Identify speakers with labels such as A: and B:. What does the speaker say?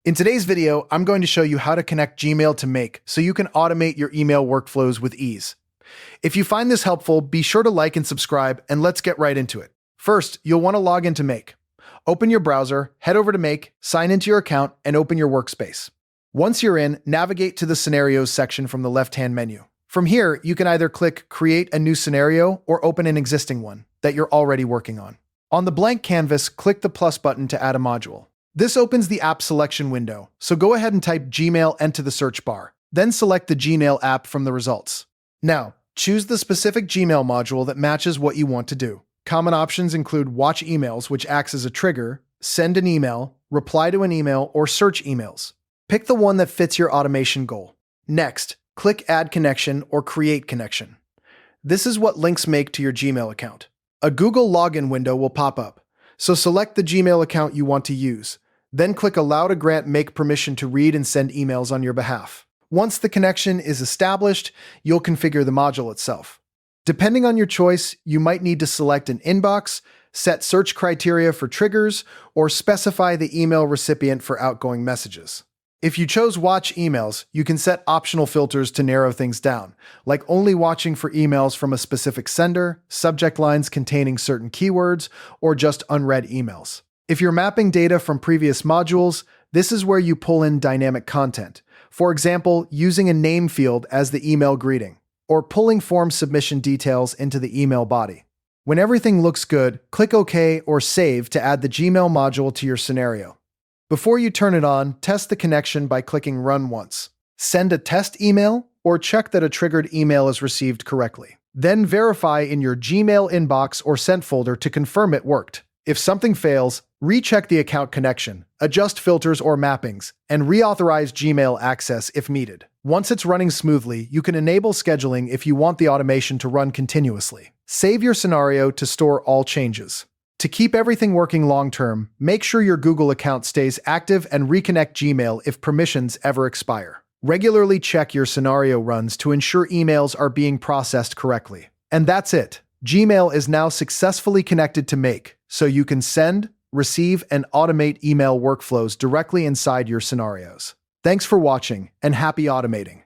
A: In today's video, I'm going to show you how to connect Gmail to Make so you can automate your email workflows with ease. If you find this helpful, be sure to like and subscribe, and let's get right into it. First, you'll want to log into Make. Open your browser, head over to Make, sign into your account, and open your workspace. Once you're in, navigate to the Scenarios section from the left-hand menu. From here, you can either click Create a new scenario or open an existing one that you're already working on. On the blank canvas, click the plus button to add a module. This opens the app selection window, so go ahead and type Gmail into the search bar. Then select the Gmail app from the results. Now, choose the specific Gmail module that matches what you want to do. Common options include Watch Emails, which acts as a trigger, Send an email, Reply to an email, or Search emails. Pick the one that fits your automation goal. Next, click Add Connection or Create Connection. This is what links make to your Gmail account. A Google login window will pop up, so select the Gmail account you want to use. Then click Allow to grant Make permission to read and send emails on your behalf. Once the connection is established, you'll configure the module itself. Depending on your choice, you might need to select an inbox, set search criteria for triggers, or specify the email recipient for outgoing messages. If you chose Watch Emails, you can set optional filters to narrow things down, like only watching for emails from a specific sender, subject lines containing certain keywords, or just unread emails. If you're mapping data from previous modules, this is where you pull in dynamic content. For example, using a name field as the email greeting, or pulling form submission details into the email body. When everything looks good, click OK or Save to add the Gmail module to your scenario. Before you turn it on, test the connection by clicking Run once. Send a test email, or check that a triggered email is received correctly. Then verify in your Gmail inbox or sent folder to confirm it worked. If something fails, recheck the account connection, adjust filters or mappings, and reauthorize Gmail access if needed. Once it's running smoothly, you can enable scheduling if you want the automation to run continuously. Save your scenario to store all changes. To keep everything working long-term, make sure your Google account stays active and reconnect Gmail if permissions ever expire. Regularly check your scenario runs to ensure emails are being processed correctly. And that's it. Gmail is now successfully connected to Make, so you can send, receive, and automate email workflows directly inside your scenarios. Thanks for watching, and happy automating!